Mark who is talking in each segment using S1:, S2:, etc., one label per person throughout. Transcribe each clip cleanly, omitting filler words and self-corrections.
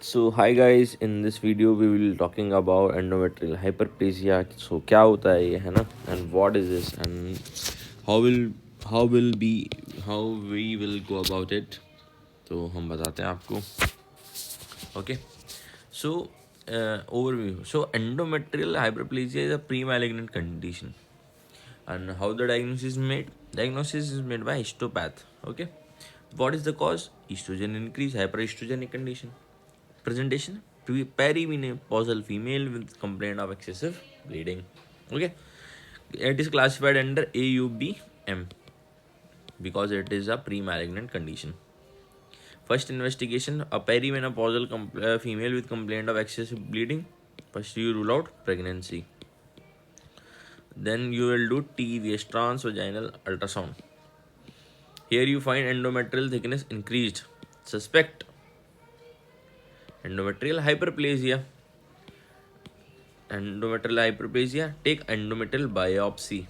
S1: So hi guys, in this video we will talking about endometrial hyperplasia. So क्या होता है ये, है ना? And what is this? And how will how will be how we will go about it? तो हम बताते हैं आपको. Okay. So overview. So endometrial hyperplasia is a pre-malignant condition. And how the diagnosis is made? Diagnosis is made by histopath. Okay. What is the cause? Estrogen increase, hyperestrogenic condition. Presentation: perimenopausal female with complaint of excessive bleeding. Okay, it is classified under AUBM because it is a pre-malignant condition. First investigation: a perimenopausal female with complaint of excessive bleeding. First, you rule out pregnancy. Then you will do TVS, transvaginal ultrasound. Here you find endometrial thickness increased. Suspect endometrial hyperplasia. Endometrial hyperplasia, take endometrial biopsy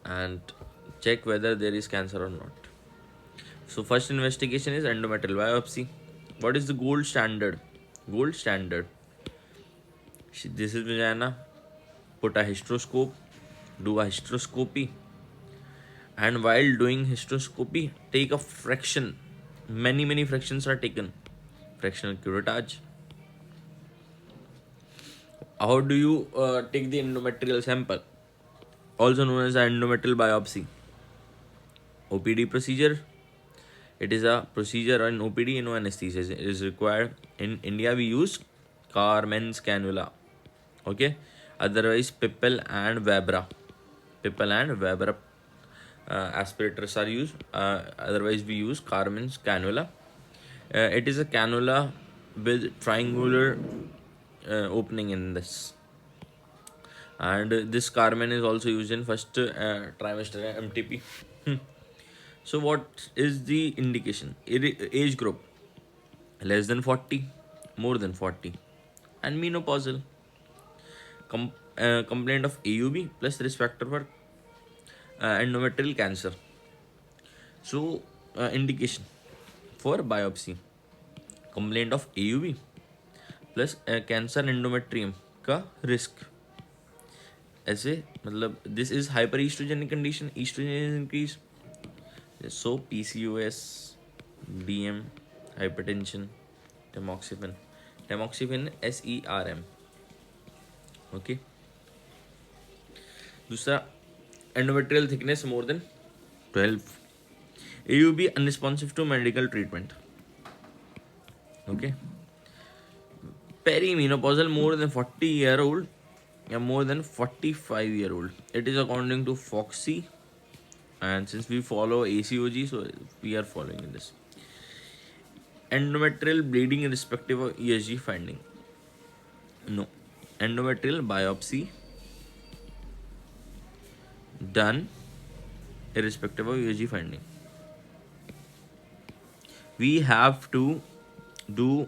S1: and check whether there is cancer or not. So first investigation is endometrial biopsy. What is the gold standard? Gold standard. This is vagina. Put a hysteroscope. Do a hysteroscopy. And while doing hysteroscopy, take a fraction. Many fractions are taken. Fractional curettage. How do you take the endometrial sample? Also known as endometrial biopsy. OPD procedure. It is a procedure in OPD, no anesthesia is required. In India, we use Carmen's cannula. Okay. Otherwise, Pippel and Vabra. Pippel and Vabra aspirators are used. Otherwise, we use Carmen's cannula. It is a cannula with triangular opening in this. And this Carmen is also used in first trimester MTP. So what is the indication? Age group: less than 40, more than 40, and menopausal. Complaint of AUB plus risk factor for endometrial cancer. So indication for biopsy: complaint of AUB plus cancer endometrium का risk. ऐसे मतलब this is hyperestrogenic condition, estrogen is increased. So PCOS, DM, hypertension, tamoxifen SERM. Okay. दूसरा, endometrial thickness more than 12. AUB unresponsive to medical treatment. Okay. Perimenopausal more than 40-year-old or more than 45-year-old. It is according to Foxy, and since we follow ACOG, so we are following this. Endometrial bleeding irrespective of ESG finding. No. Endometrial biopsy done irrespective of ESG finding. We have to do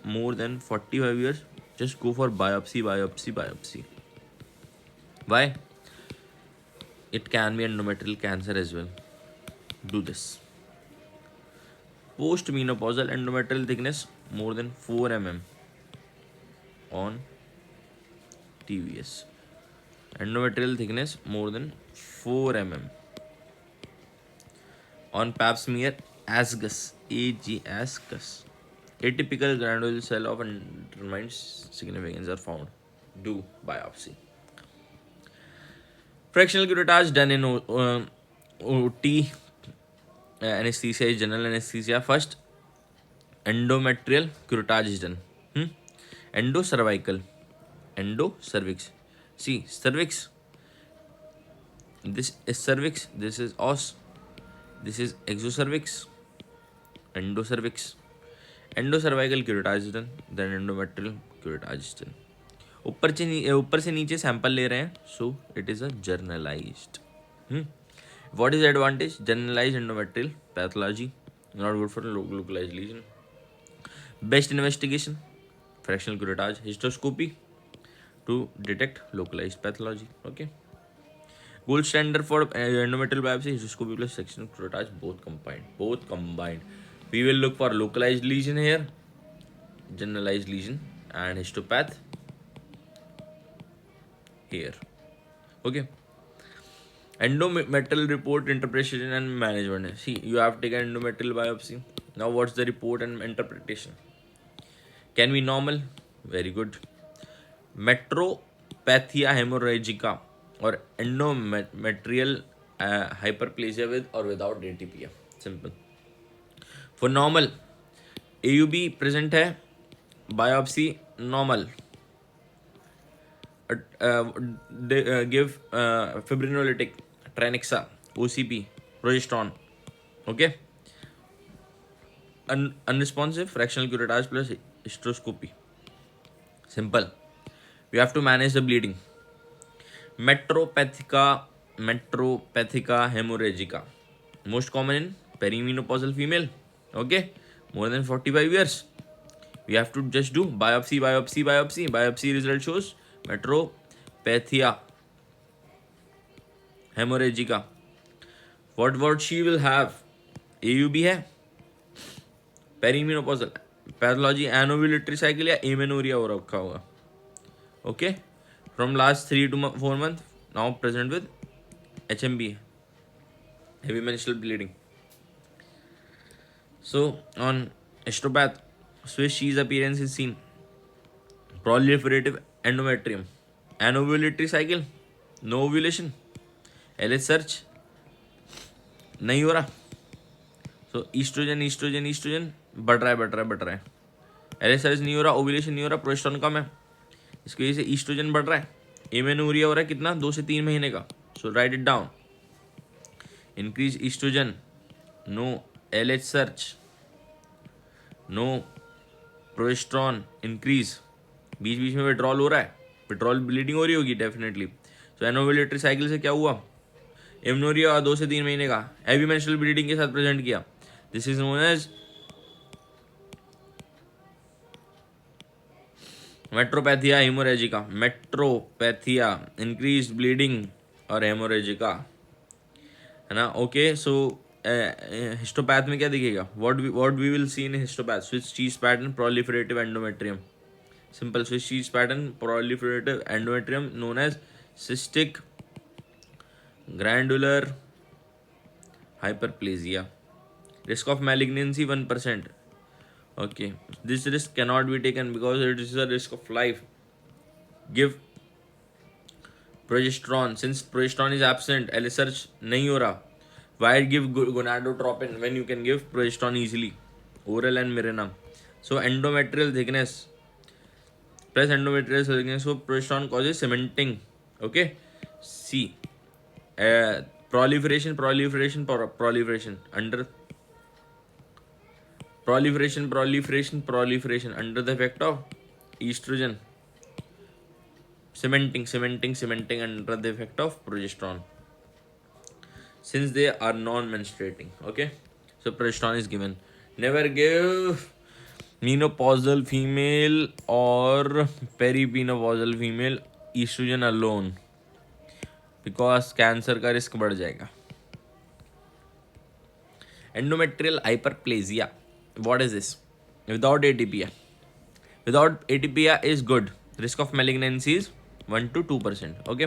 S1: more than 45 years. Just go for biopsy. Why? It can be endometrial cancer as well. Do this. Postmenopausal endometrial thickness more than 4 mm on TVS. Endometrial thickness more than 4 mm on pap smear. Asgus, asgus. Atypical granule cell of undetermined significance are found. Do biopsy. Fractional curettage done in OT. Anesthesia is general anesthesia. First, endometrial curettage is done. Endocervical. Endocervix. See, cervix. This is cervix. This is os. This is exocervix. Endocervix. Endocervical curettage is done. Then endometrial curettage is done. ऊपर से नीचे sample ले रहे हैं, so it is a generalized. What is the advantage? Generalized endometrial pathology, not good for localized lesion. Best investigation: fractional curettage, hysteroscopy to detect localized pathology. Okay. Gold standard for endometrial biopsy: hysteroscopy plus fractional curettage, both combined. We will look for localized lesion here, generalized lesion, and histopath here. Okay. Endometrial report interpretation and management. See, you have taken endometrial biopsy. Now, what's the report and interpretation? Can be normal. Very good. Metropathia hemorrhagica or endometrial hyperplasia with or without ATPA. Simple. For normal, AUB present है, biopsy normal. Give fibrinolytic, Tranexa, OCP, progesterone. Okay. Unresponsive, fractional curettage plus hysteroscopy. Simple. We have to manage the bleeding. Metropathica hemorrhagica. Most common in perimenopausal female. Okay. More than 45 years. We have to just do biopsy. Biopsy result shows metropathia hemorrhagica. What she will have? AUB है, perimenopausal, pathology anovulatory cycle या amenorrhoea हो रखा होगा. Okay, from last 3 to 4 months, now present with HMB, heavy menstrual bleeding. So on histopath, Swiss cheese appearance is seen. Proliferative endometrium, anovulatory cycle, no ovulation, LH search नहीं हो रहा. So oestrogen बढ़ रहा है. LH search नहीं हो रहा, ovulation नहीं हो रहा, प्रोजेस्टेरोन कम है, इसकी वजह से ईस्ट्रोजन बढ़ रहा है. एमेनोरिया हो रहा है कितना, 2 से 3 महीने का. So write it down. Increase estrogen, no LH surge, no progesterone increase. बीच में विड्रॉल हो रहा है, विड्रॉल ब्लीडिंग हो रही होगी डेफिनेटली. सो एनोवुलेटरी साइकिल से क्या हुआ, एमेनोरिया 2 से 3 महीने का, हेवी मेंस्ट्रुअल ब्लीडिंग के साथ प्रेजेंट किया. This is known as metropathia haemorrhagica. Metropathia increase bleeding और हेमोरेजिका है ना. ओके, सो हिस्टोपैथ में क्या दिखेगा, what we will see in histopath, Swiss cheese pattern, proliferative endometrium. Simple Swiss cheese pattern, proliferative endometrium known as cystic glandular hyperplasia. Risk of malignancy 1%. Okay, this risk cannot be taken because it is a risk of life. Give progesterone. Since progesterone is absent, LH search नहीं हो रहा. Why give gonadotropin when you can give progesterone easily? Oral and Mirena. So endometrial thickness plus endometrial thickness. So progesterone causes cementing. Okay, C. Proliferation under proliferation under the effect of estrogen. Cementing under the effect of progesterone, since they are non-menstruating. Okay, so progesterone is given. Never give menopausal female or perimenopausal female estrogen alone, because cancer का risk बढ़ जाएगा. Endometrial hyperplasia, what is this, without atypia is good. Risk of malignancy is 1 to 2%. Okay,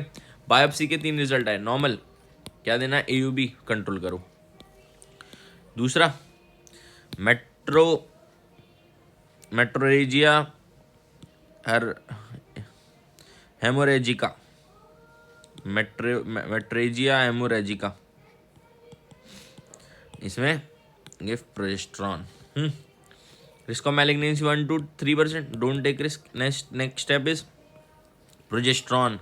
S1: biopsy के 3 result आए. Normal क्या देना है, AUB control करो. दूसरा मेट्रोरेजिया हेमोरेजिका, मेट्रेजिया हेमोरेजिका, इसमें give progesterone. Risk of malignancy 1 to 3%. Don't take risk. Next step is progesterone.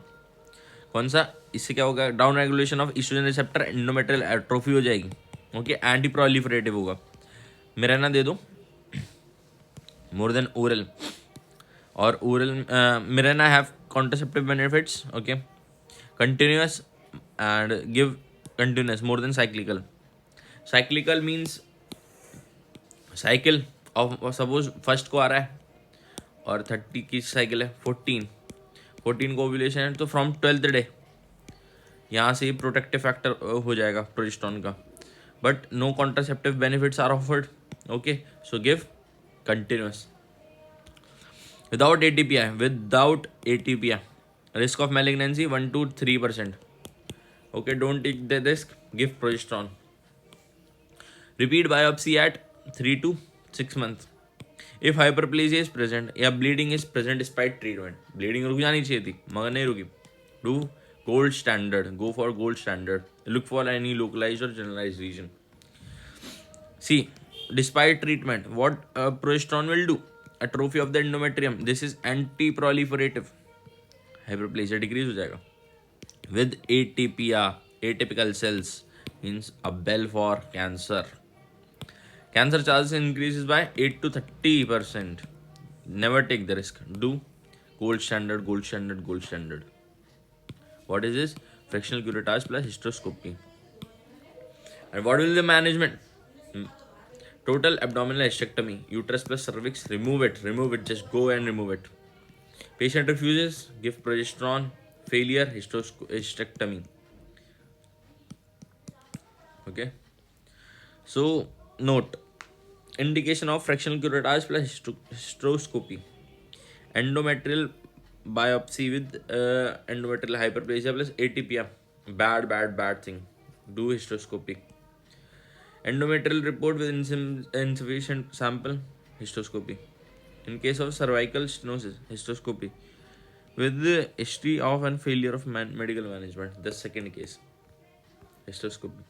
S1: कौन सा, इससे क्या होगा, down regulation of oestrogen receptor, endometrial atrophy हो जाएगी. ओके, एंटी प्रोलिफरेटिव होगा. मिरेना दे दो मोर देन ओरल, और oral Mirena have contraceptive benefits. Okay, continuous and give continuous more than cyclical. Cyclical means cycle of suppose first को आ रहा है और 30 की साइकिल है, 14 को ओव्यूलेशन है, तो फ्रॉम 12th डे यहाँ से प्रोटेक्टिव फैक्टर हो जाएगा प्रोजेस्टेरोन का. But no contraceptive benefits are afforded. Okay, so give continuous. Without ATPI, risk of malignancy 1 to 3%. Okay, don't take the risk. Give progesterone. Repeat biopsy at 3 to 6 months. If hyperplasia is present या bleeding is present despite treatment, bleeding रुक जानी चाहिए थी मगर नहीं रुकी. Do gold standard. Go for gold standard. Look for any localized or generalized region. See, despite treatment, what progesterone will do? Atrophy of the endometrium. This is anti-proliferative. Hyperplasia decrease हो जाएगा. With atypia, atypical cells means a bell for cancer. Cancer chances increases by 8 to 30%. Never take the risk. Do gold standard, gold standard, gold standard. What is this? Fractional curettage plus hysteroscopy. And what will the management? Total abdominal hysterectomy, uterus plus cervix, remove it, just go and remove it. Patient refuses, give progesterone, failure, hysterectomy. Okay. So, note, indication of fractional curettage plus hysteroscopy. Endometrial biopsy with endometrial hyperplasia plus atypia. Bad thing. Do hysteroscopy. Endometrial report with insufficient sample, hysteroscopy. In case of cervical stenosis, hysteroscopy. With the history of and failure of medical management, the second case, hysteroscopy.